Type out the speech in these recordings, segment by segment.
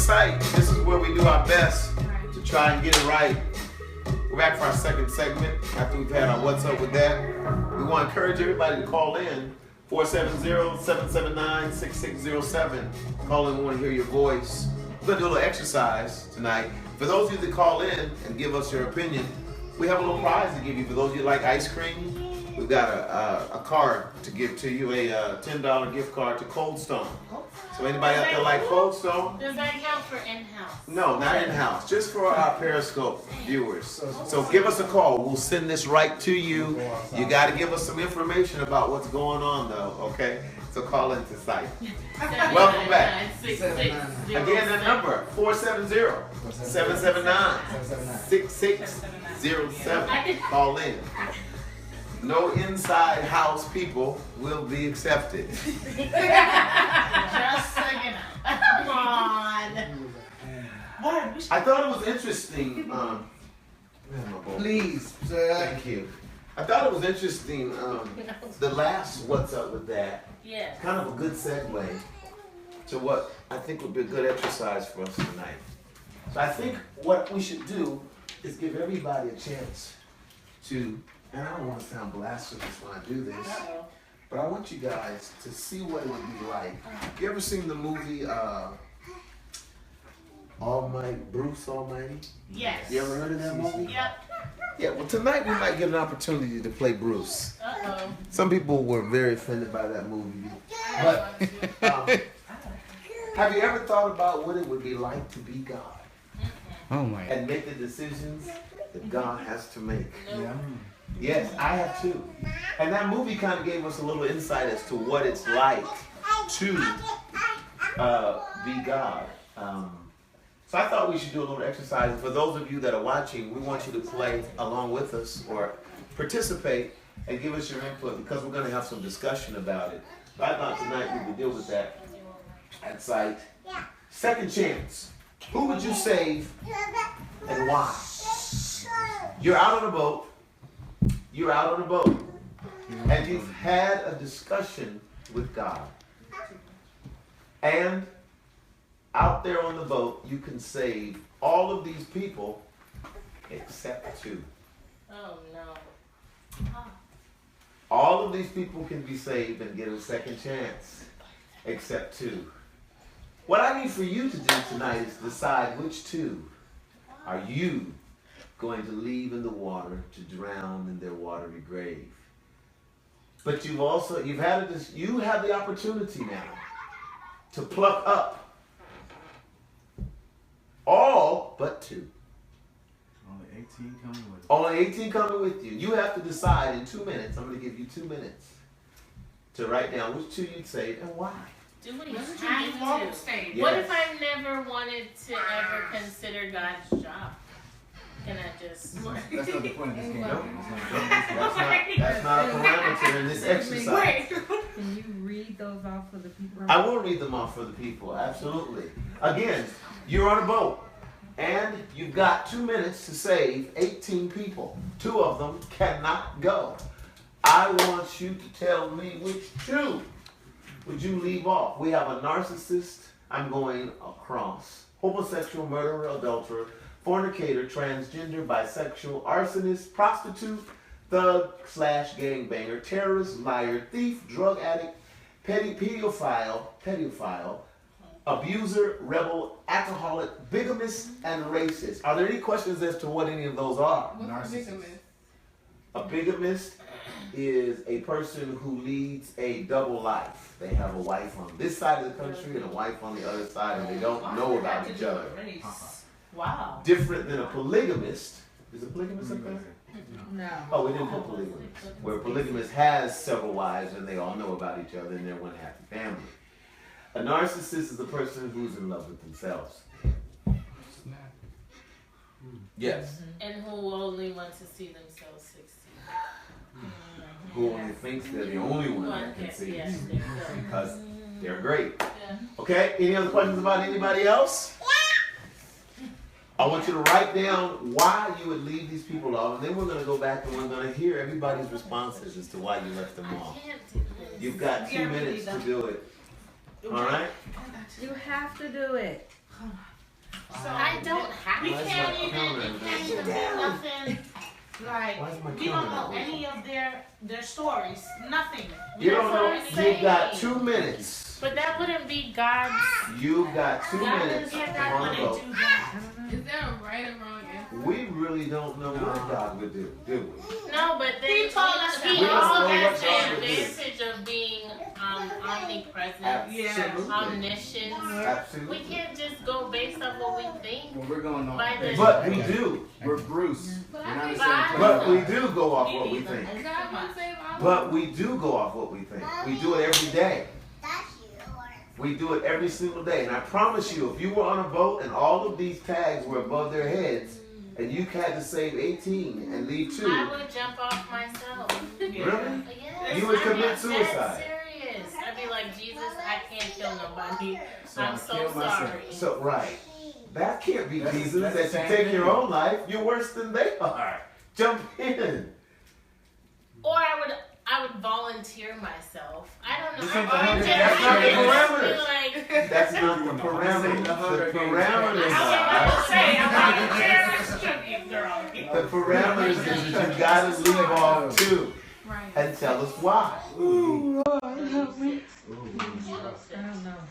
Sight. This is where we do our best to try and get it right. We're back for our second segment after we've had our What's Up With That. We want to encourage everybody to call in 470-779-6607. Call in, we want to hear your voice. We're going to do a little exercise tonight. For those of you that call in and give us your opinion, we have a little prize to give you. For those of you that like ice cream, we've got a card to give to you, a $10 gift card to Cold Stone. So anybody out there like Cold Stone? Does that count for in-house? No, not in-house. Just for our Periscope viewers. So give us a call. We'll send this right to you. You got to give us some information about what's going on, though, okay? So call into Sight. Welcome back. Again, the number, 470-779-6607. Call in. No inside house people will be accepted. Just so you know. Come on. I thought it was interesting. Please, sir. Thank you. I thought it was interesting. The last What's Up With That? Yeah. Kind of a good segue to what I think would be a good exercise for us tonight. So I think what we should do is give everybody a chance to, and I don't want to sound blasphemous when I do this, but I want you guys to see what it would be like. You ever seen the movie Bruce Almighty? Yes. You ever heard of that movie? Yep. Yeah, well tonight we might get an opportunity to play Bruce. Uh-oh. Some people were very offended by that movie. But have you ever thought about what it would be like to be God? Oh my. And make the decisions that God has to make? Nope. Yes, I have too. And that movie kind of gave us a little insight as to what it's like to be God. So I thought we should do a little exercise. For those of you that are watching, we want you to play along with us or participate and give us your input because we're going to have some discussion about it. So I thought tonight we would deal with that at Sight. Second chance. Who would you save and why? You're out on a boat. You're out on a boat. And you've had a discussion with God. And out there on the boat, you can save all of these people except two. Oh, no. All of these people can be saved and get a second chance except two. What I need for you to do tonight is decide which two are you going to leave in the water to drown in their watery grave. But you have the opportunity now to pluck up all but two. Only 18 coming with you. Only 18 coming with you. You have to decide in 2 minutes. I'm going to give you 2 minutes to write down which two you'd save and why. Do what you What have to. stage? What Yes. if I never wanted to ever consider God's job? Can I just... That's not the point of this game. Nope. It's That's not a parameter in this exercise. Can you read those off for the people? I will read them off for the people, absolutely. Again, you're on a boat, and you've got 2 minutes to save 18 people. 2 of them cannot go. I want you to tell me which 2 would you leave off. We have a narcissist, I'm going across. Homosexual, murderer, adulterer, fornicator, transgender, bisexual, arsonist, prostitute, thug/gangbanger, terrorist, liar, thief, drug addict, pedophile, abuser, rebel, alcoholic, bigamist, and racist. Are there any questions as to what any of those are? What's a bigamist? A bigamist is a person who leads a double life. They have a wife on this side of the country and a wife on the other side, and they don't know about each other. Wow. Different than a polygamist. Is a polygamist up there? No. Oh, we didn't put polygamist. Where a polygamist has several wives and they all know about each other and they're one happy family. A narcissist is a person who's in love with themselves. Yes. And who only want to see themselves succeed. Who only thinks they're the only one that can see Yes, there you go. because they're great. Yeah. Okay, any other questions about anybody else? I want you to write down why you would leave these people off, and then we're going to go back and we're going to hear everybody's responses as to why you left them off. I can't do this. You've got 2 minutes to do it. All right? You have to do it. So I don't have. We We can't even do nothing. Like, Why is my we don't camera know any of their stories. Nothing. You don't That's what know. I'm You saying. got 2 minutes. But that wouldn't be God's. You got 2 God minutes is on not the gonna boat. do that. Is there a right or wrong answer? We really don't know what God would do we? No, but then He told us that. he We don't also know has what the God would do. advantage of being omnipresent, Absolutely. omniscient. We Absolutely. can't just go based on what we think. Well, we're going on. By the- But we do. We're Bruce. We're But not I the think same place. But we do go off what we think. God will save all But we do go off what we think. We do it every day. We do it every single day. And I promise you, if you were on a boat and all of these tags were above their heads, and you had to save 18 and leave 2, I would jump off myself. really? Yes, You would I'm commit not suicide. That serious. I'd be like, Jesus, I can't kill nobody. So I'm I so kill myself. sorry. So, right. That can't be That's- Jesus, that's that the you same take thing. your own life. You're worse than they are. Jump in. Or I would volunteer myself. I don't know. This I ain't the hundred- volunteer that's not the myself. parameters. Feel like, That's not the This ain't parameters. the Hunger The Games. parameters I was are. about to say, I'm like, Jerry's tribute, girl. The parameters is that you gotta leave off 2 right. and tell us why. I don't know.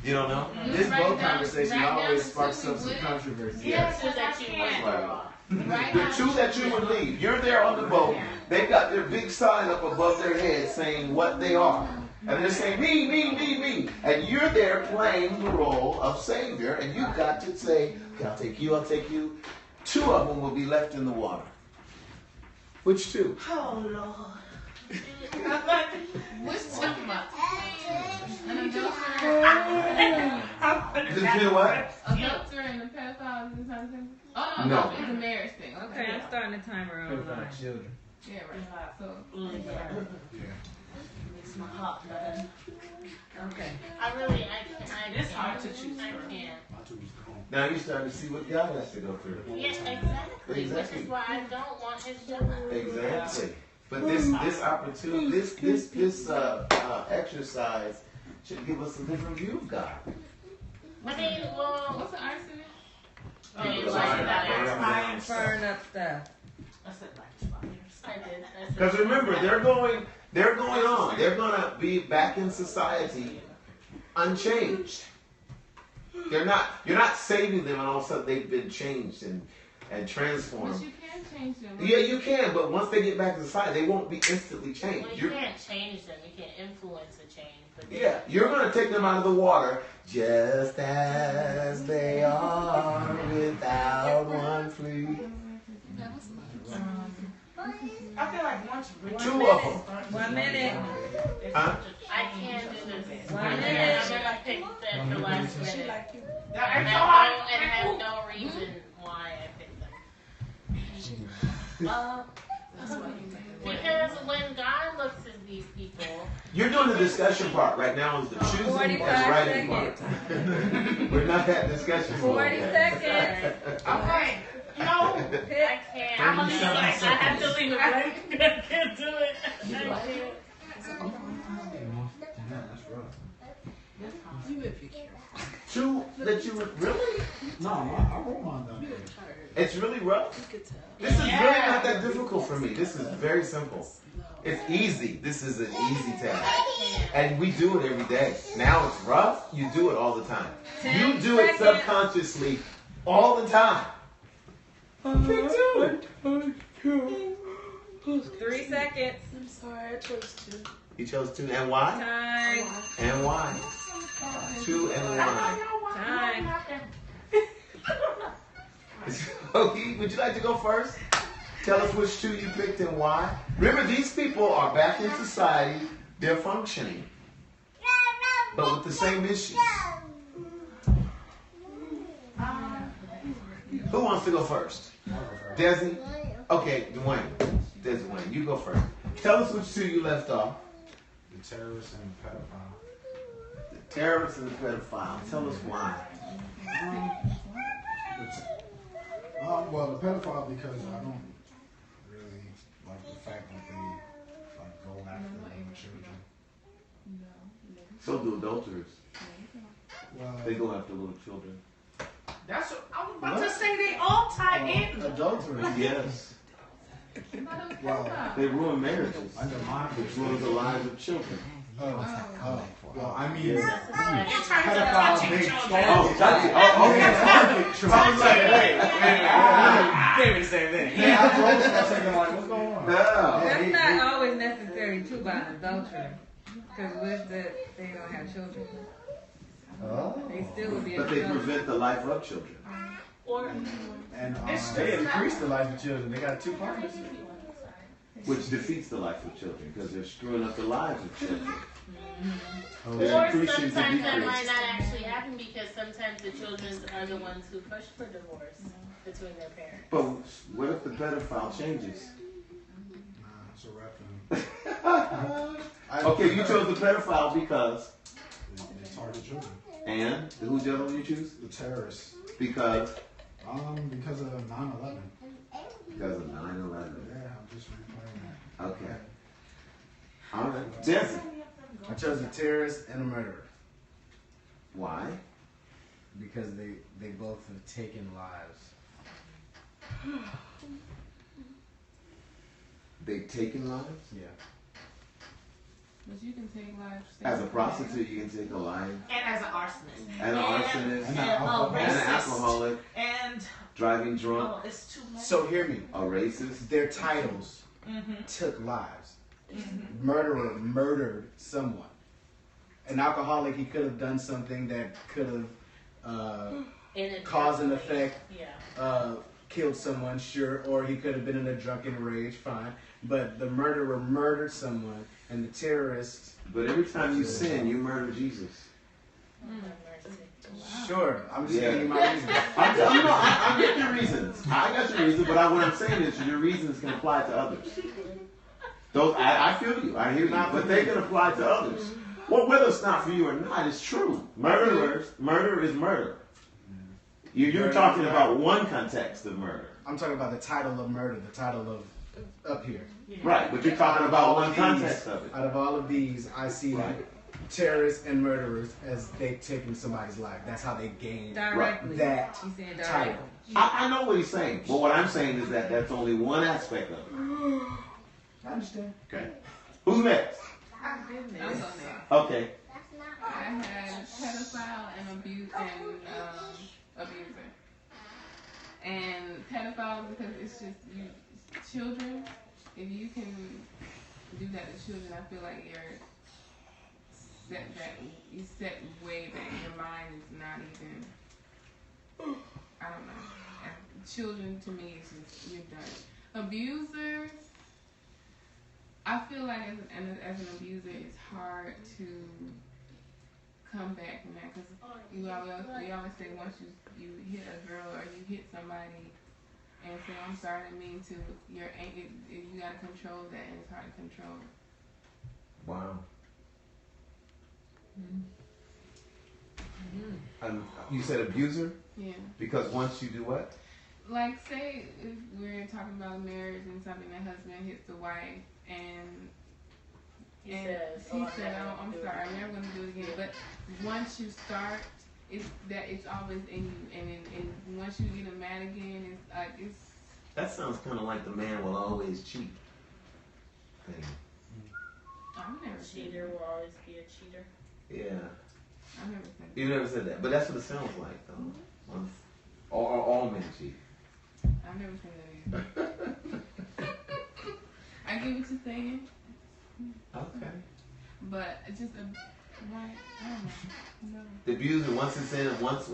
You don't know? This Write boat down- conversation write down always the sparks two up some we would. controversy. yes, so that you want Right. to off. Right The now, 2 that you would leave. You're there on the boat. They've got their big sign up above their head saying what they are. And they're saying, me, me, me, me. And you're there playing the role of Savior. And you've got to say, okay, I'll take you, I'll take you. 2 of them will be left in the water. Which 2? Oh, Lord. which two? An adulterer, Just do what? adulterer and the pedophiles and something. Oh No. no, it's a marriage thing. Okay, I'm starting the timer online. Children. Yeah, right. So Makes my heart burn. Okay. I really, I can't. It's hard to choose. I can't. Now you're starting to see what God has to go through. Yes, exactly. Which Exactly. is why I don't want his job. Exactly. But this opportunity, this exercise should give us a different view of God. I mean, well, what's the arsenic? oh, you Because like I- that. Firing up stuff. I said, like, I did. Because remember, they're going on. They're gonna be back in society unchanged. You're not saving them and all of a sudden they've been changed and transformed. But you can change them. Yeah, you can, but once they get back to society, they won't be instantly changed. Well, you can't change them. You can't influence a change. But Yeah, you're gonna take them out of the water just as they are without one plea. I feel like once Richard 2 of them. 1 minute. Huh? I can't do this. 1 I'm minute. gonna pick that the last minute. Yeah, And it's so I hard. have no reason why I picked them. Because when God looks at these people, You're doing the discussion part. Right now is the choosing and 45 writing part. We're not at discussion part 40 yet. seconds. Okay. No. I Pick. can't. I'm gonna leave it blank. I have to leave it blank. I can't do it. I can't. Two that you would really? No, I wrote mine down. It's really rough. This is really not that difficult for me. This is very simple. It's easy. This is an easy task. And we do it every day. Now it's rough. You do it all the time. You 10 do it seconds. subconsciously all the time. Me too. 3 seconds. I'm sorry, I chose 2. You chose 2 and why? Time. And why? 2 and why? Time. Okay, would you like to go first? Tell us which 2 you picked and why. Remember, these people are back in society. They're functioning, but with the same issues. Who wants to go first? Desi? Okay, Dwayne. Dwayne, you go first. Tell us which 2 you left off. The terrorist and the pedophile. The terrorist and the pedophile. Tell us why. Well, the pedophile because I don't really like the fact that they like go after little children. So do adulterers. Well, They go after little children. That's what I was about to say. They all tie in. Adultery. Yes. Well, They ruin marriages. under my Which ruins the lives of children. well, I mean, In terms of pedophiles, touching they children. Oh, touching. Oh, okay. I was like, wait. Can't be the same thing. Yeah, I drove for a second, like, what's going on? No. That's not always necessary too by an adultery. Because with that, they don't have children. Oh. They still would be But they adultery. prevent the life of children. Or And They increase the life of children. They got two partners. Which defeats the life of children because they're screwing up the lives of children. Oh, They're Or increasing the sometimes that decrease. might not actually happen because sometimes the children are the ones who push for divorce between their parents. But what if the pedophile changes? it's a wrap thing. Okay, you chose the pedophile because, They target children. and who's the other one you choose? The terrorists. Because Because of 9/11. because of 9/11. Yeah, I'm just replaying that. Okay. All right. Jesse. I chose a terrorist and a murderer Why? because they both have taken lives. They've taken lives? Yeah. But you can take life. As a prostitute, you can take a life. And as an arsonist. And an arsonist. And And an a alcoholic. And an racist. alcoholic. And Driving drunk. oh, it's too many. So hear me. A racist. Their titles took lives. Murderer murdered someone. An alcoholic, he could have done something that could have cause and effect, Yeah. killed someone, sure, or he could have been in a drunken rage, fine. But the murderer murdered someone, and the terrorist, But every time you sin, you murder Jesus. sure, I'm just Yeah. giving you my reasons. I get your reasons. I got your reasons, but what I'm saying is your reasons can apply to others. Those I feel you. I hear you. But they can apply to others. Well, whether it's not for you or not, it's true. Murder is murder. You're talking about one context of murder. I'm talking about the title of murder, the title of up here. Right, but you're talking about one context of it. Out of all of these, I see Right. terrorists and murderers as they taking somebody's life. That's how they gain Directly. that He's saying title. directly. I know what he's saying, but what I'm saying is that that's only one aspect of it. I understand. Okay. Who's next? I'm so next. Okay. I had pedophile and abuser. And pedophile because it's just children. If you can do that to children, I feel like you set way back. Your mind is not even. I don't know. Children to me is just you're done. Abusers. I feel like as an abuser, it's hard to come back from that because we always say once you hit a girl or you hit somebody and say I'm sorry, I didn't mean to. You gotta control that, and it's hard to control. Wow. You said abuser? Yeah. Because once you do what? Like say if we're talking about marriage and something, the husband hits the wife and He and says, he "Oh, said, never "Oh, I'm do it sorry, I'm never going to do it again." But once you start, it's always in you, and once you get mad again, it's like it's. That sounds kind of like the man will always cheat thing. I've never A said cheater that. will always be a cheater. Yeah. I've never said that. You never said that, but that's what it sounds like, though. Or all men cheat. I've never said that either. I get what you're saying, Okay. but it's just I don't know. No. The abuser, once it's in, once.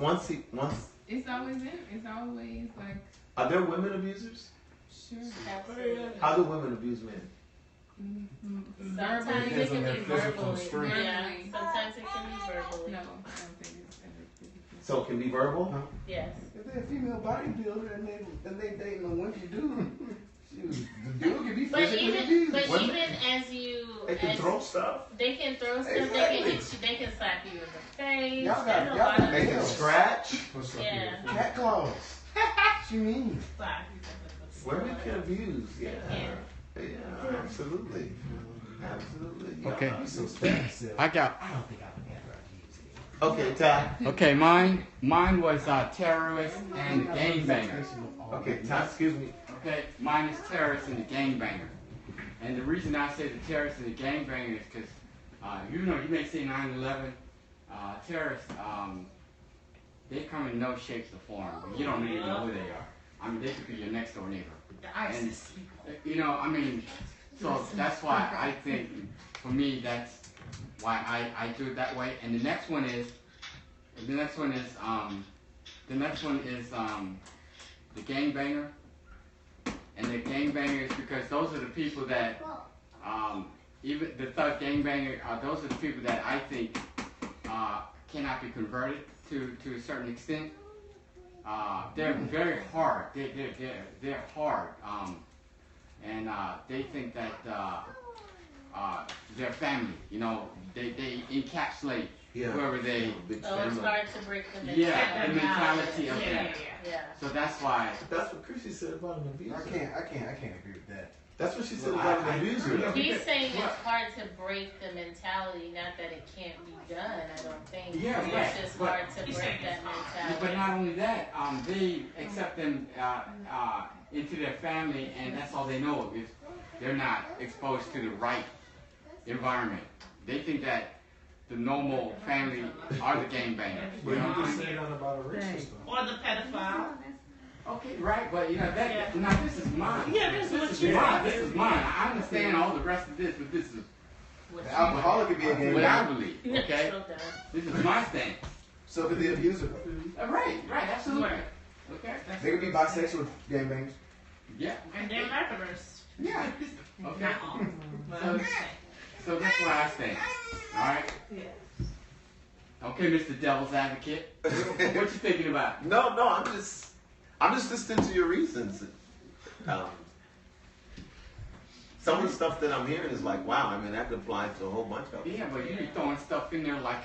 It's always in. It's always like Are there women abusers? sure. Absolutely. How do women abuse men? Sometimes Verbally. it can be Depends on their physical verbally. strength. Yeah. Verbally. Sometimes it can be verbally. No, I don't think it's ever physical. So it can be verbal? Yes. If they're a female bodybuilder and they dating a wimpy dude, shoot, the dude can be But physically even abused. even as you They can as- throw stuff. they can throw stuff. Exactly. They can hit you. They can slap you in the face. Y'all got- There's a y'all lot got of They can Nails. scratch. What's up Yeah. here? Cat claws. What you mean? slap. Women can abuse. Yeah. can. Yeah. Absolutely. Absolutely. Okay. Yeah. So expensive. I got. I don't think I would ever abuse Okay, Ty. Okay, mine was terrorist and gangbanger. Okay, Ty, excuse me. Okay, mine is terrorist and the gangbanger. And the reason I say the terrorist and the gangbanger is because, you may say 9/11, terrorists, they come in no shapes or form. You don't even know who they are. I mean, they could be your next door neighbor. And, so that's why I think, for me, that's why I do it that way. And the next one is the gangbanger. And the gangbanger is because those are the people that, even the thug gangbanger, those are the people that I think cannot be converted to a certain extent. They're very hard. They're hard. And they think that their family, they encapsulate whoever they. So it's hard to break the mentality. Yeah, the mentality of that. Yeah. So that's why. That's what Chrissy said about an abuser. I can't agree with that. That's what she said about an abuser. He's saying it's hard to break the mentality, not that it can't be done, I don't think. Yeah, it's right. just hard to break that mentality. But not only that, they accept them into their family, and that's all they know of is they're not exposed to the right environment. They think that the normal family are the gangbangers. But you just say that about a racist though. Or the pedophile. Okay, right, but now this is mine. Yeah, this is what you mine. This is mine. I understand all the rest of this, but this is The alcoholic could be a what gangbanger. I believe. Okay, So dumb. this is my thing. So could the abuser. Right, absolutely. Okay. They could be bisexual gangbangers. Yeah. And they're murderers. Yeah. Okay. Not all. But I'm just saying. So that's where I stand. All right. Yeah. Okay, Mr. Devil's Advocate. What you thinking about? No, I'm just listening to your reasons. Some of the stuff that I'm hearing is like, wow, I mean, that could apply to a whole bunch of them. Yeah, but you be throwing stuff in there like.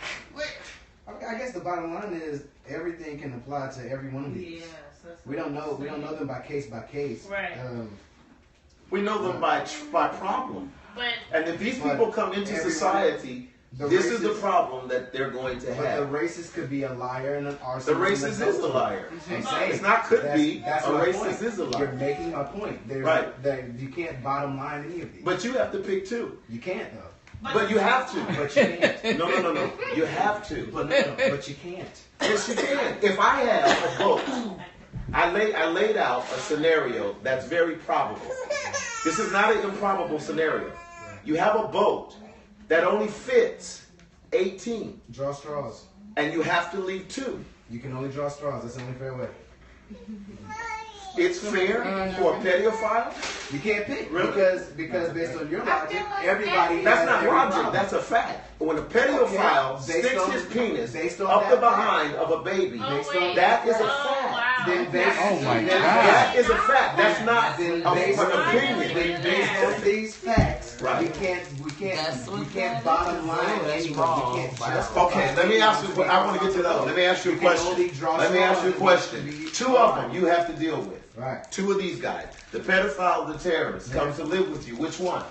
I guess the bottom line is everything can apply to every one of these. Yes, that's We don't know them by case. Right. We know them by problem. But And if these people come into society, this is the problem that they're going to But the have. racist could be a liar and an arsonist. The racist is a liar. I'm saying, It's not could be. that's A my racist point. is a liar. You're making my point. There's Right. that you can't bottom line any of these. But you have to pick two. You can't though. But you have to. But you can't. No. You have to. But you can't. Yes, you can. If I have a boat, I laid out a scenario that's very probable. This is not an improbable scenario. You have a boat that only fits 18, Draw straws. and you have to leave 2. You can only draw straws. That's the only fair way. It's fair for a pedophile. You can't pick Really? because based on your logic, everybody. That's has not every logic. problem. That's a fact. When a pedophile Okay, based sticks on- his penis based on up that the fact. behind of a baby, oh, wait. that is a Oh, fact. wow. Then based, Oh my then God. That is a fact. That's not Then an based opinion. then based on these facts, Right. we can't bottom line anyone. You can't justify. Okay, let me ask you. I want to get to that. Let me ask you a You can only question. draw Let me ask you a straws. question. 2 of them you have to deal with. Right. 2 of these guys. The pedophile, the terrorist, comes to live with you. Which one?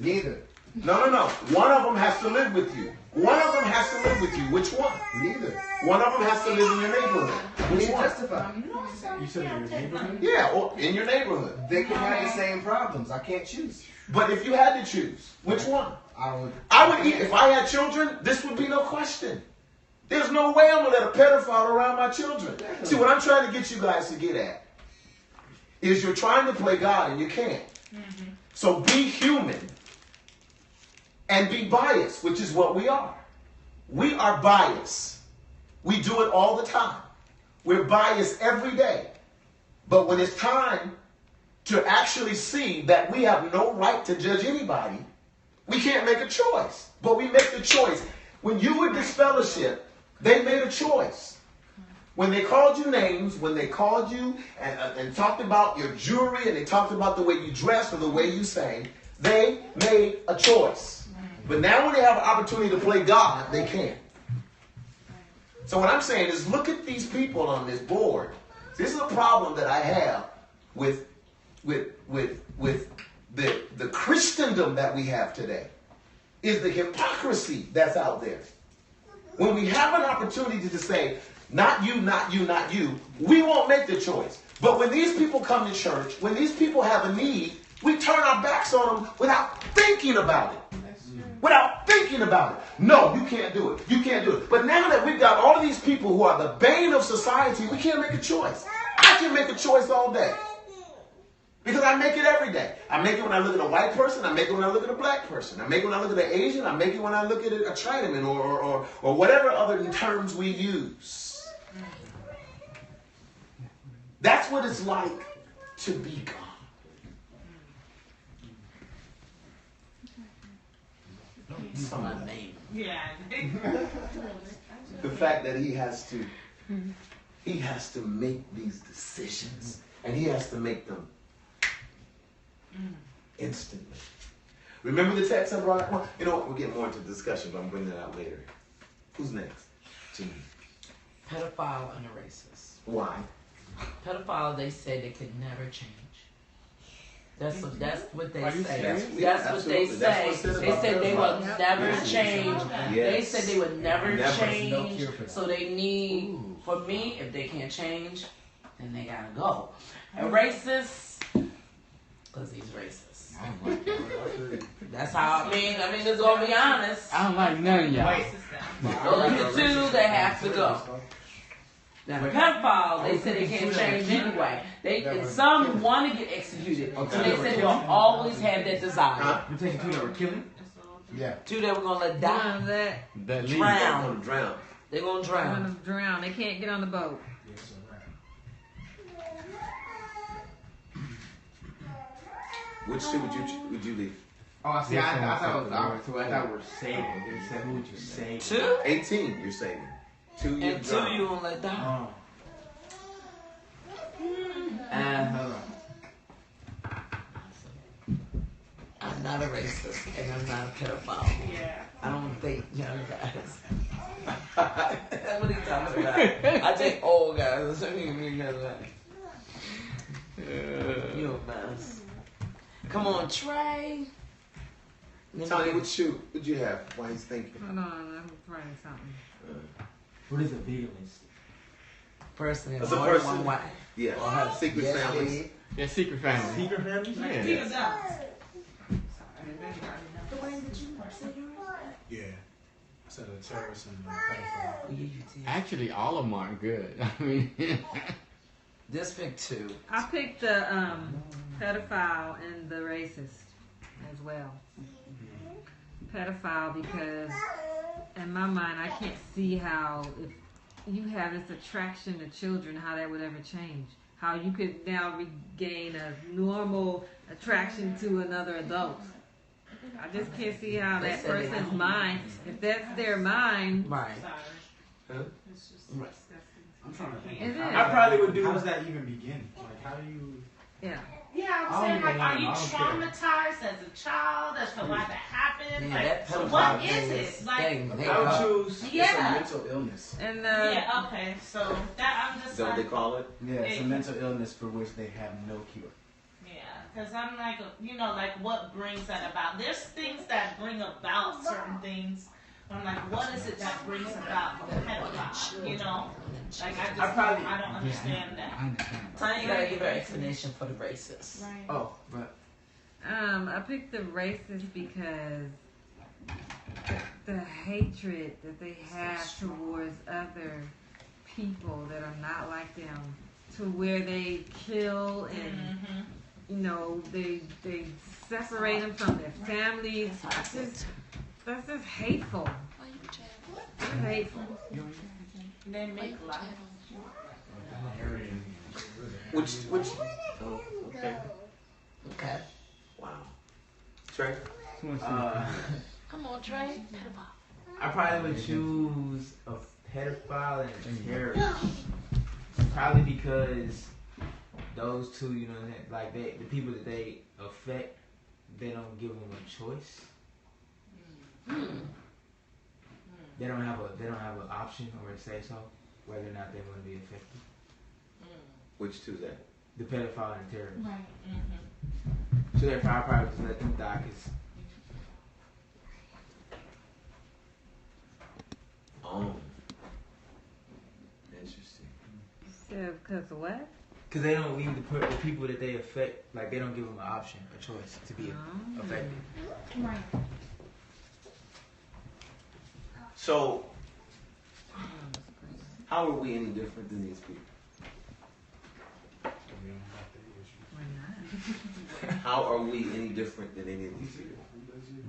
Neither. No. One of them has to live with you. One of them has to live with you. Which one? Neither. One of them has to live in your neighborhood. We Which can't one? justify. You said in your neighborhood? Yeah, or in your neighborhood. They can have the same problems. I can't choose. But if you had to choose, which one? I would. Eat. If I had children, this would be no question. There's no way I'm gonna let a pedophile around my children. See, what I'm trying to get you guys to get at is you're trying to play God and you can't. So be human and be biased, which is what we are. We are biased. We do it all the time. We're biased every day. But when it's time to actually see that we have no right to judge anybody, we can't make a choice. But we make the choice. When you were disfellowship, they made a choice. When they called you names, when they called you and talked about your jewelry and they talked about the way you dressed or the way you sang, they made a choice. But now when they have an opportunity to play God, they can't. So what I'm saying is look at these people on this board. This is a problem that I have with the Christendom that we have today, is the hypocrisy that's out there. When we have an opportunity to say, not you, not you, not you, we won't make the choice. But when these people come to church, when these people have a need, we turn our backs on them without thinking about it. Without thinking about it. No, you can't do it. You can't do it. But now that we've got all of these people who are the bane of society, we can't make a choice. I can make a choice all day. Because I make it every day. I make it when I look at a white person. I make it when I look at a black person. I make it when I look at an Asian. I make it when I look at a Chinaman or whatever other terms we use. That's what it's like to be God. My name. Yeah. The fact that he has to make these decisions, and he has to make them instantly. Remember the text I brought up? Well, you know what? We'll get more into the discussion, but I'm bringing that out later. Who's next? Gene. Pedophile and a racist. Why? Pedophile, they say they could never change. That's what they Are you say. serious? That's Yeah, what they absolutely. That's say. what's said They about said they will pedophiles. never Yes. change. Yes. They said they would never Never. change. No cure for that. So they need, for me, if they can't change, then they gotta go. A racist, because he's racist. I don't like that. That's how I mean, it's gonna be honest. I don't like none of y'all. Those are the two that have to go. Now, the pedophile, they said they can't change anyway. Some want to get executed, so they said they'll always have that desire. You're taking two that were killing? Yeah. Two that we're gonna let die, That leads. drown. Drown. They're gonna They're drown. gonna drown. They can't get on the boat. Which two would you leave? Oh, see, I thought we were saving. They said, who would you save? Two 18, you're saving. 2 you and two drown. you gonna let die. Hold on. I'm not a racist and I'm not a pedophile. Yeah. I don't date young guys. What are you talking about? I date old guys. You a mess. Come on, Trey. Tony, which shoe would you have? Why he's thinking? Hold on, I'm writing something. What is a veganist? Person As has a more than person. one wife. Yeah. Or have Secret yes, families. yes. Yeah, secret family. Secret family? Yeah. Keep it up. Yeah. I said a terrorist and a pedophile. Yeah, you did. Actually, all of them aren't good. I mean, Just pick two. I picked the pedophile and the racist as well. Pedophile because in my mind I can't see how if you have this attraction to children, how that would ever change. How you could now regain a normal attraction to another adult. I just can't see how They that said they person's don't. mind, if that's their mind, Right. Huh? It's just Right. disgusting. I'm trying to think. It is. I probably would do. How does that even begin? Like, how do you? yeah. Yeah, I I'm don't saying, even like, are know. you I don't care. traumatized as a child as to why that happened? Yeah, Like, that so pedophile what thing is is it? Like, thing. They I would go. choose. Yeah. It's a mental illness. And yeah, okay, so that I'm Is just that what they like, call it? Yeah, it's a mental illness for which they have no cure. yeah, because I'm like, you know, like what brings that about? There's things that bring about certain things. I'm like, what is it that brings about a pedophile? You know, like I don't understand that. I understand. Tanya, you gotta give her an explanation for the racist. Right. Oh, but I picked the racist because the hatred that they have towards other people that are not like them, to where they kill and you know they separate them from their families. That's just hateful. It's hateful. They make life. Which? Oh, okay. Okay. Wow. Trey? Come on, Trey. I probably would choose a pedophile and a terrorist. Probably because those two, you know, like the people that they affect, they don't give them a choice. They don't have an option or a say so whether or not they want to be affected. Which two's that? The pedophile and the terrorist. Right. So therefore, I probably just let them die. 'Cause Oh. Interesting. So, because what? Because they don't leave the people that they affect, like they don't give them an option, a choice to be affected. Right. So, how are we any different than these people? We don't have the issue. We're not. How are we any different than any of these people?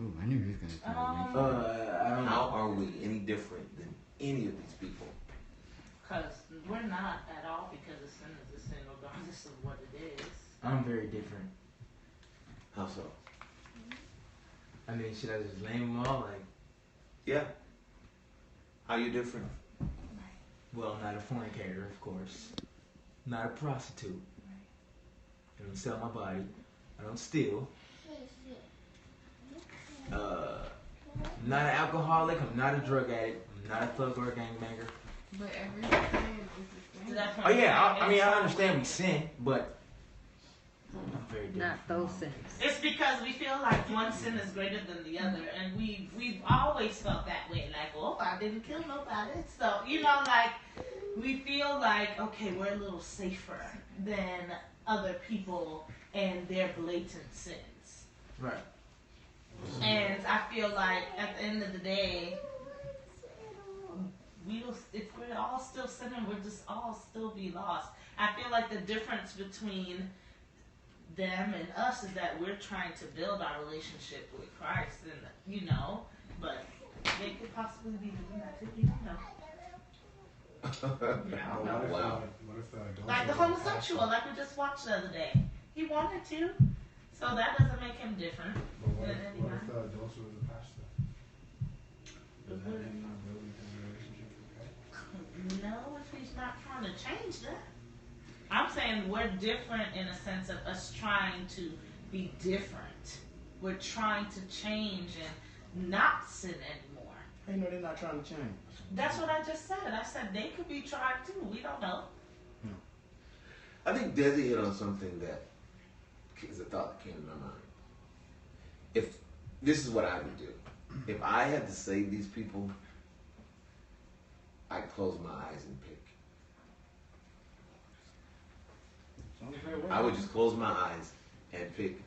Ooh, I knew he was gonna tell me. I don't How know. are we any different than any of these people? Because we're not at all, because a sin is a sin regardless of what it is. I'm very different. How so? I mean, should I just name them all? Like, Yeah. How you different? well, I'm not a fornicator, of course. I'm not a prostitute. I don't sell my body. I don't steal. I'm not an alcoholic. I'm not a drug addict. I'm not a thug or a gangbanger. But every sin is a sin. That's Oh what yeah, I'm I mean, I saying. understand we sin, but I'm very different. Not those sins. It's because we feel like one sin is greater than the other, and we've always felt that way. Like, oh, I didn't kill nobody, so like we feel like, okay, we're a little safer than other people and their blatant sins. Right. And I feel like at the end of the day, if we're all still sinning, we'll just all still be lost. I feel like the difference between them and us is that we're trying to build our relationship with Christ, and but they could possibly be doing that too, Yeah, I don't know. Wow. What if the adulterer Like the was a homosexual, pastor? like we just watched the other day. He wanted to, so that doesn't make him different. But what than if anyone. the adulterer was a pastor? Does that mean not building his relationship with God? No, if he's not trying to change that. I'm saying we're different in a sense of us trying to be different. We're trying to change and not sin anymore. Hey, no, they're not trying to change. That's what I just said. I said they could be tried too. We don't know. I think Desi hit on something that is a thought that came to my mind. If this is what I would do, if I had to save these people, I'd close my eyes and pick. I would just close my eyes and pick,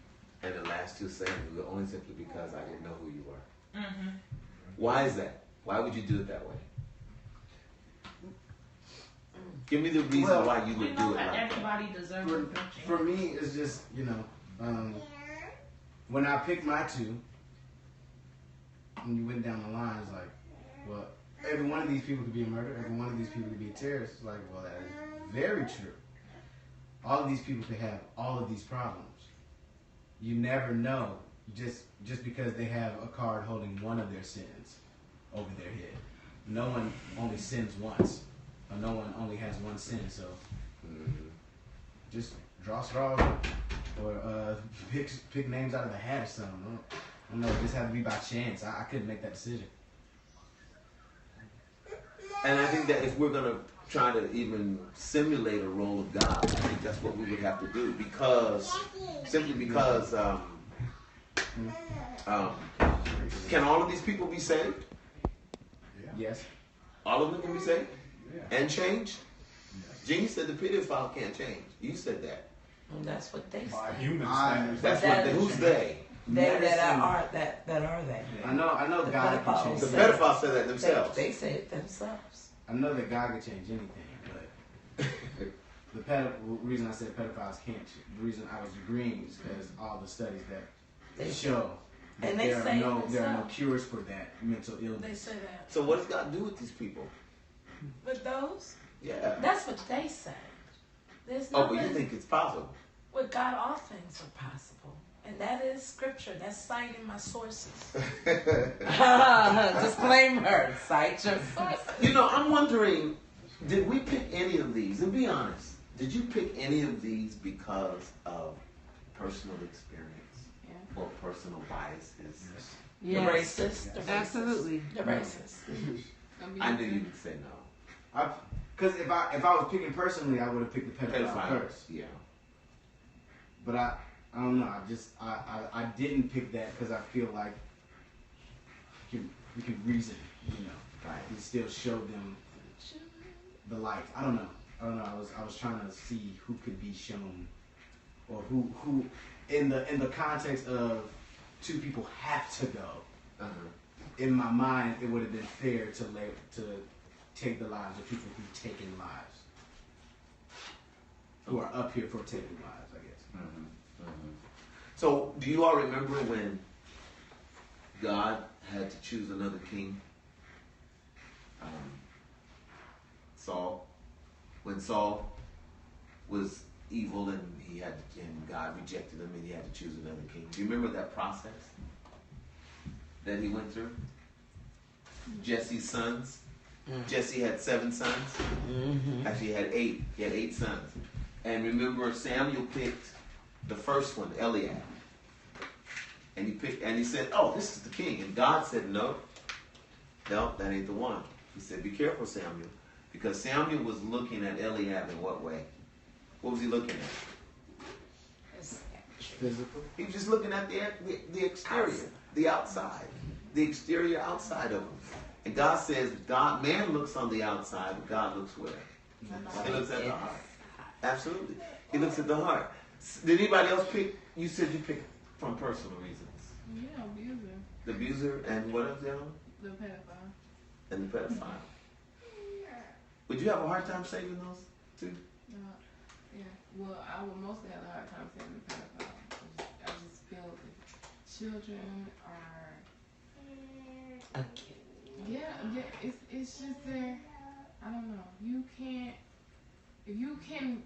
and the last two saved me only simply because I didn't know who you were. Mm-hmm. Why is that? Why would you do it that way? Give me the reason why you We would know do it that like that. everybody deserves a change. For me, it's just, when I picked my two, and you went down the line, it's like, well, every one of these people could be a murderer, every one of these people could be a terrorist. It's like, well, that is very true. All of these people could have all of these problems. You never know, just because they have a card holding one of their sins over their head. No one only sins once, or no one only has one sin, so just draw straws or pick names out of the hat or something. I don't know, it just had to be by chance. I couldn't make that decision. And I think that if we're going to try to even simulate a role of God, I think that's what we would have to do. Simply because, can all of these people be saved? Yes. All of them can be saved? Yeah. And change? Jeannie said the pedophile can't change. You said that. And that's what they By say. human standards, That's That what is- who's they? They Medicine. that are they. I know The God can pedophiles. change. The Say- pedophiles said that themselves. They say it themselves. I know that God can change anything, but the reason I said pedophiles can't change, the reason I was agreeing is because all the studies that They show that And they there say are no it there are no cures for that mental They illness. say that. So what does God do with these people? But those, Yeah. that's what they say. There's Oh, nothing. but you think it's possible? With God, all things are possible. And that is scripture. That's citing my sources. Disclaimer. Cite your sources. You know, I'm wondering, did we pick any of these? And be honest, did you pick any of these because of personal experience or personal biases? The Yes. racist. The racist. Absolutely. The racist. I knew you would say no. Because if I was picking personally, I would have picked the pedophile Pedophile. first. Yeah. But I don't know. I didn't pick that because I feel like we could reason, Right. and still show them the light. I don't know. I was trying to see who could be shown, or who in the context of two people have to go. Uh-huh. In my mind, it would have been fair to take the lives of people who've taken lives, who are up here for taking lives, I guess. Mm-hmm. Mm-hmm. So, do you all remember when God had to choose another king? Saul. When Saul was evil and and God rejected him and he had to choose another king. Do you remember that process that he went through? Jesse's sons. Jesse had 7 sons. Mm-hmm. Actually, he had 8. He had 8 sons. And remember, Samuel picked the first one, Eliab. And he said, "Oh, this is the king." And God said, "No, that ain't the one." He said, "Be careful, Samuel." Because Samuel was looking at Eliab in what way? What was he looking at? Physical. He was just looking at the exterior, the outside, the exterior outside of him. And God says, man looks on the outside, but God looks where? He looks at the heart. Absolutely. He looks at the heart. Did anybody else pick? You said you picked from personal reasons. Yeah, abuser. The abuser and what else, the other one? The pedophile. And the pedophile. Would you have a hard time saving those two? Yeah. Well, I would mostly have a hard time saying the pedophile. I just feel that children are. Yeah. It's just there. I don't know. If you can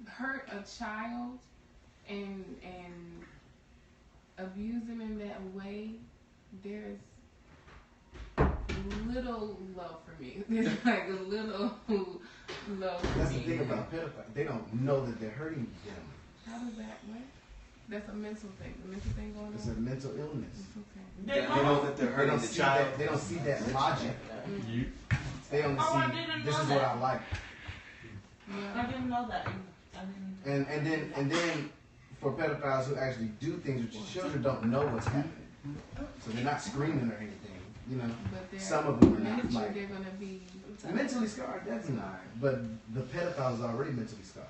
hurt a child and abuse them in that way, there's little love for me. There's like a little love for That's me. the thing about pedophiles. They don't know that they're hurting them. How does that work? That's a mental thing. The mental thing going on? It's a mental illness. Okay. They know that they're hurting the child. They don't see that logic. They only I see, didn't this know is that. what I like. I didn't know that. And then for pedophiles who actually do things with your children don't know what's happening. So they're not screaming or anything. But Some of them are not. mentally, Like, they're going to be. mentally scarred, definitely not. But the pedophile is already mentally scarred.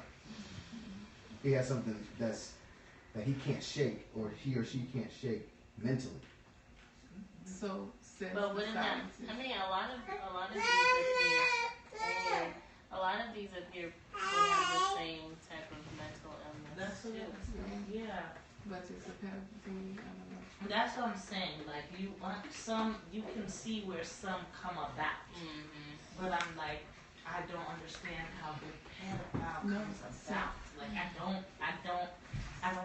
He has something that he can't shake, or he or she can't shake mentally. So, says But wouldn't that? I mean, a lot of these up here would have the same type of mental illness. That's what it was. Yeah. But it's a pedophile thing. I don't know. That's what I'm saying. Like you can see where some come about, but I'm like, I don't understand how the pedophile comes about. Like I don't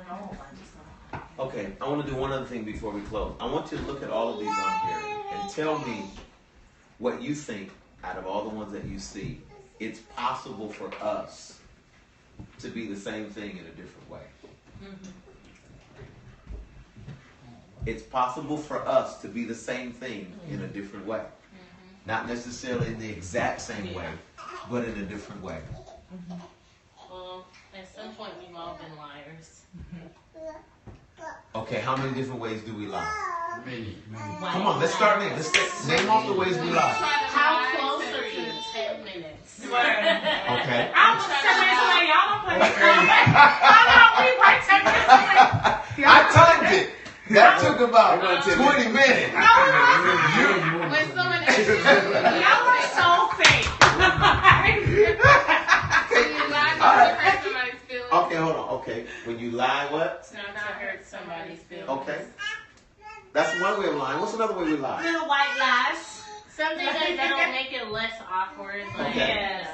know. I just don't. Okay, I want to do one other thing before we close. I want you to look at all of these on here and tell me what you think out of all the ones that you see. It's possible for us to be the same thing in a different way. It's possible for us to be the same thing in a different way. Not necessarily in the exact same way, but in a different way. Well, at some point we've all been liars. Okay, how many different ways do we lie? Many. Come on, let's start there. Name off the ways we lie. How close are you to 10 minutes? Okay. I'm 10 minutes away. Y'all don't play. We were 10 minutes away. I timed it. That took about 20 minutes. When someone asks you, Y'all are so fake. when you lie to hurt somebody's feelings. Okay, hold on. Okay. When you lie, what? Not to hurt somebody's feelings. Okay. That's one way of lying. What's another way we lie? Little white lies. Something that'll make it less awkward. Like, Okay.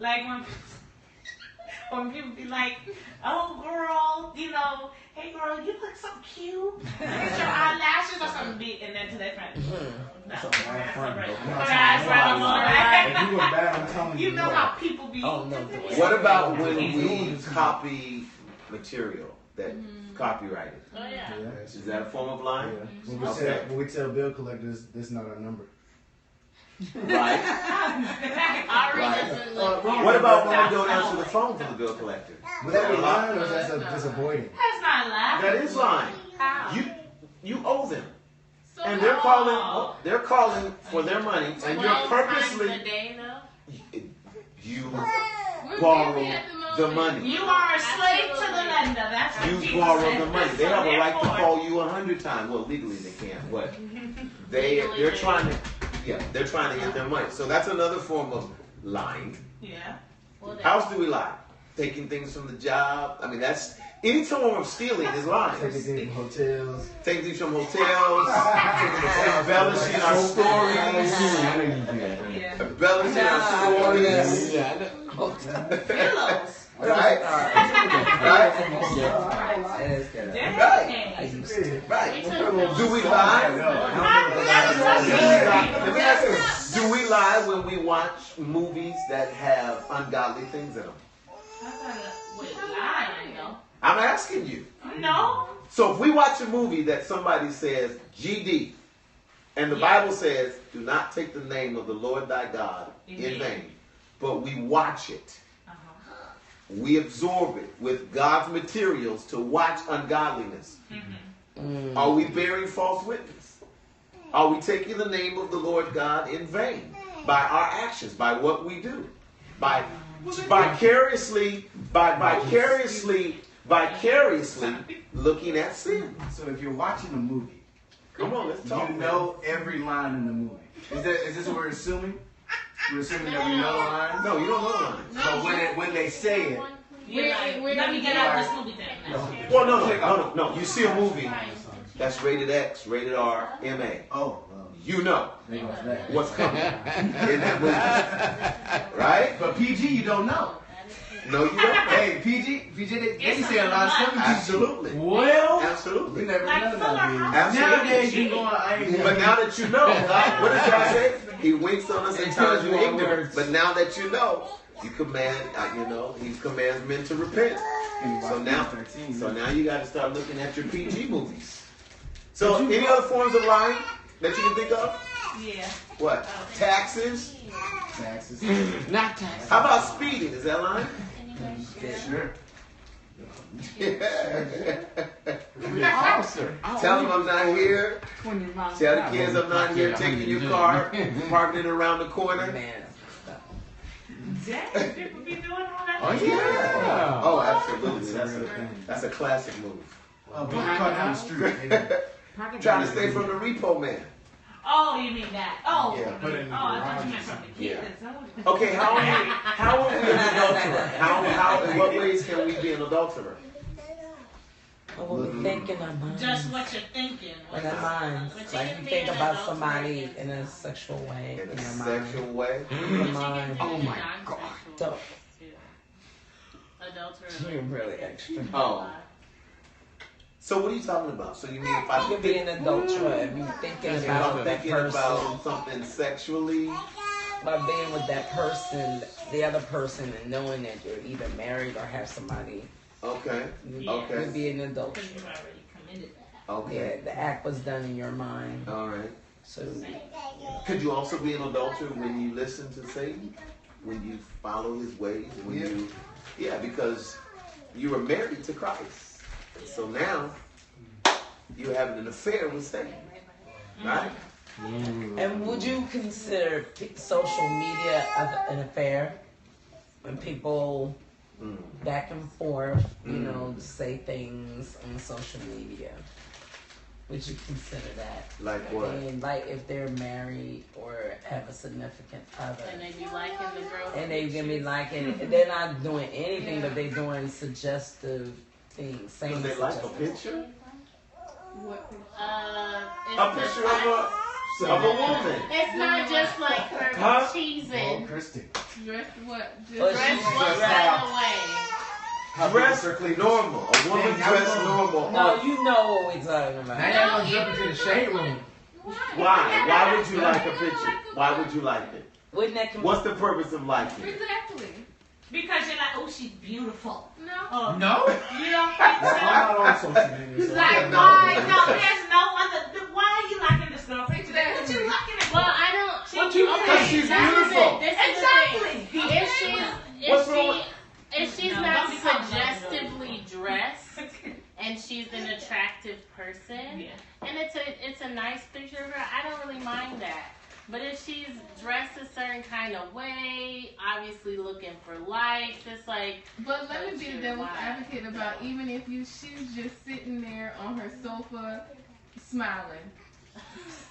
Like when people be like, "Oh, girl, hey, girl, you look so cute. Look at your eyelashes or something big," and then to their friend. That's a lot of fun, though. That's If you were bad, I'm telling you. You know how people be. What about when we copy material that's copyrighted? Oh, yeah. Is that a form of lying? When we tell bill collectors, this is not our number. Right. Ari doesn't look. What about when we don't answer the phone for the bill collector? Would that be lying, or is that just avoiding? That's not lying. That is lying. How? You owe them. So and they're calling for their money, and you're 12 purposely times a day, though. you we're borrow busy at the moment. money. You are a slave to the lender. That's what You Jesus borrow said. the money. They have a right to Therefore- call you 100 times. Well, legally they can't, but they're trying to they're trying to get their money. So that's another form of lying. Yeah. Well, How else do we lie? Taking things from the job. I mean, that's any form of stealing is lying. Taking things from hotels. Taking things from hotels, embellishing our stories, Yeah. embellishing our stories. Pillows. Right? Right? Dang. Right. Do we lie? Let me ask you, do we lie when we watch movies that have ungodly things in them? Wait, lying though. I'm asking you. No. So if we watch a movie that somebody says GD, and the Bible says, do not take the name of the Lord thy God in vain, but we watch it. We absorb it with God's materials to watch ungodliness. Are we bearing false witness? Are we taking the name of the Lord God in vain by our actions, by what we do, by vicariously looking at sin? So if you're watching a movie, Come on, let's talk. you know every line in the movie. Is this what we're assuming? We're assuming that we know the lines? No, you don't know the lines. But when they say it, You're like, let me get out of this movie thing. Well, no. You see a movie that's rated X, rated R, MA. You know what's coming in that movie, right? But PG, you don't know. No, you don't. Hey, PG, they say a lot of stuff. Absolutely. Well, Absolutely. you never Like know Fuller that. House. Nowadays, you going, I ain't But now that you know, what does God say? He winks on us and tells you ignorant. But now that you know, you command, he commands men to repent. So now you got to start looking at your PG movies. So any other forms of lying that you can think of? Yeah. What? Taxes? Taxes. Not taxes. How about speeding? Is that lying? Sure. Officer. Tell them I'm not here. 20 miles Tell an the hour. kids I'm not here taking your car, parking it around the corner. Dang, people be doing all that. Oh, yeah. Oh, absolutely. That's a classic move. People caught down the street. Trying to stay from the repo man. Oh, you mean that? Oh, Yeah. Put it in the I thought you garage. meant from the Yeah. kids. Okay, how are we an adulterer? How in what ways can we be an adulterer? What we think in our minds. Just what you're thinking. In our minds. But you Like can you be think an about adulterer somebody against in a sexual way. In In a your mind. sexual way? In your mind. Oh my God. Don't. Adulterer. You're really extra. Oh. So what are you talking about? So you mean if I You could be an adulterer if you're thinking if about I'm that thinking person, about something sexually? by being with that person, the other person, and knowing that you're either married or have somebody, Okay. you Okay. would be an adulterer. Because you already committed that. Okay. Yeah, the act was done in your mind. All right. So Could you also be an adulterer when you listen to Satan? When you follow his ways? When you because you were married to Christ. And so now you're having an affair with Satan. Right? And would you consider social media an affair? When people back and forth, say things on social media. Would you consider that? Like what? And like if they're married or have a significant other. And they be liking the girl. And they can be liking it. They're not doing anything, but they're doing suggestive things. Do Saying they like a suggestive. picture? It's A picture of a woman. It's not just like her Huh? cheesing. Christy. Dressed what? Well, Dress she's one dressed right out. away. Dressed normal. A woman dressed normal. No, you know what we're talking about. Now y'all gonna jump into the shade room. Why? Why would you like a picture? Why would you like it? Wouldn't that What's the purpose of liking it? Exactly. Because you're like, oh, she's beautiful. No. Oh, No. you don't think Well, so? I'm not on social media. So Like, No. why? No, there's no other. Why are you liking this girl picture? What you looking at? Well, I don't. What you okay, Because she's this is beautiful. it. This is Exactly. the thing. What's wrong If she's No, not don't be talking about suggestively dressed and she's an attractive person, Yeah. and it's a nice picture of her, I don't really mind that. But if she's dressed a certain kind of way, obviously looking for likes, it's like. But let me be the devil's why? advocate about even if she's just sitting there on her sofa smiling.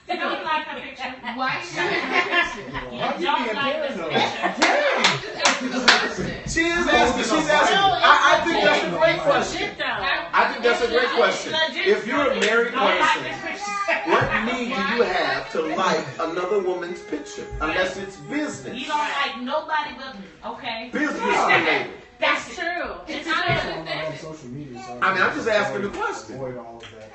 You don't like her picture. Why you got her picture? Why You you don't being like this paranoid? picture. Just asking the question. She is asking. She's asking. No, I think it's that's a okay. great question. Legit though. I think that's a great question. If you're a married Don't like person, this picture. what need do you have to like another woman's picture? Unless it's business. You don't like nobody but me, okay? Business related. That's It's true. true. It's I true. understand. On social media, so I mean, I'm just asking the question. avoid all of that.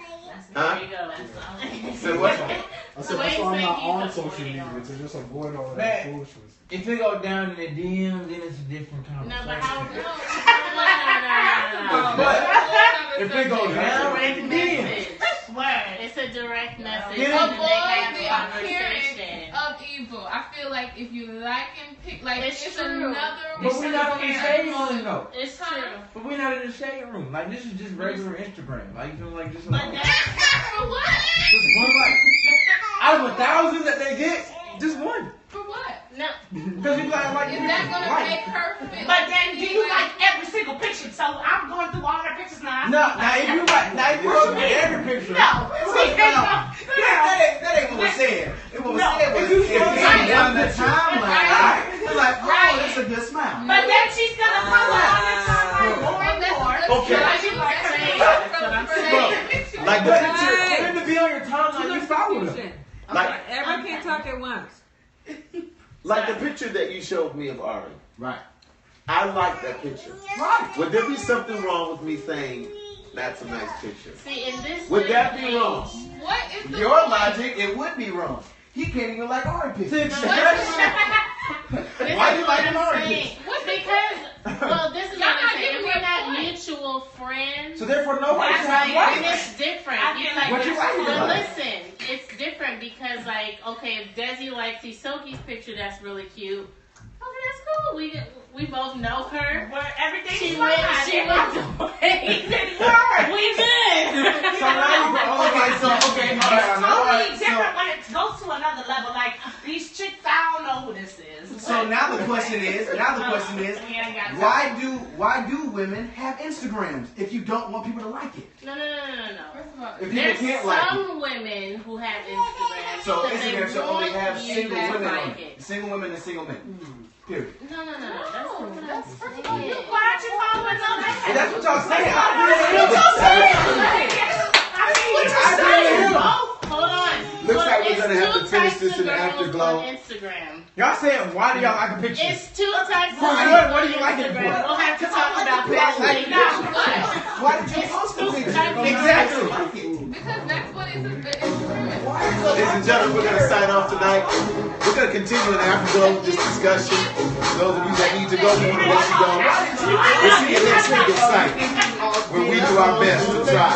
Huh? There you go. So what? I said So that's wait, why I'm so not he's on a social avoiding media all. to just avoid all of Man. that foolishness. If it go down in the DM, then it's a different No, conversation. but how? No. But if it go down in the DM, Message. Word. It's a direct message. Yeah. And then they have Avoid the conversation. appearance of evil. I feel like if you like and pick, like It's it's true. another. but we're not in the shade room though. It's true. But we're not in the shade room. Like this is just regular Instagram. Like you feel like just But like, that's For what? just one like out of 1,000 that they get, just one. For what? No. Because you like Is that gonna make her feel? But then you like every single picture, so I'm going through all her pictures now. No, now if you like, now if you look at every picture. No. See, That ain't what was said. It was No. said was If you if scroll you down the one timeline, you're like, oh, Right. that's a good smile. But then she's gonna follow on the timeline more and more. Okay. Like you like her. That's what I'm saying. Like the picture. Hey. For them to be on your timeline, you follow them. Like, Everyone can't talk at once. like the picture that you showed me of Ari. Right. I like that picture. Right. Would there be something wrong with me saying that's a nice picture? See, in this Would that day be and wrong? age- What is the Your point? logic, it would be wrong. He can't even like our pictures. This Why is you what like I'm Ari saying. Because, well, this is Y'all what I'm not saying. giving If me we're a not point. mutual friends, So therefore, nobody That's should right. like. then it's different. I feel like What you that's like But about it? listen, it's different because, like, okay, if Desi likes Isoki's picture, that's really cute. Okay, that's cool. We both know her. Where everything She is went. fine. She went away. Word. We good. So now you go, okay, so, okay, all right, Totally so, different when it goes to another level. Like these chicks, I don't know who this is. So now the question is, We ain't got why do women have Instagrams if you don't want people to like it? No. First of all, If people There's can't like it. some women who have Instagram. So because they Instagram should only want have you single to women on like it. it. Single women and single men. Period. No. That's not what I'm that's first of all, saying. Why aren't you following on that? and that's what y'all saying. Hold on. Looks like we're It's gonna have to two finish types this of in girls Afterglow. on Instagram. Y'all saying, why do y'all like a picture? It's two types of For girls what? What on do you like it for? Instagram. We'll have to talk about Like posting. pictures. Why did you It's post the two picture? types of Exactly. because that's what is the instrument. Ladies and gentlemen, we're going to sign off tonight. We're going to continue in Afterglow with this discussion. Those of you that need to go, we want to let you go. We'll see you next week at Sight, where we do our best to try.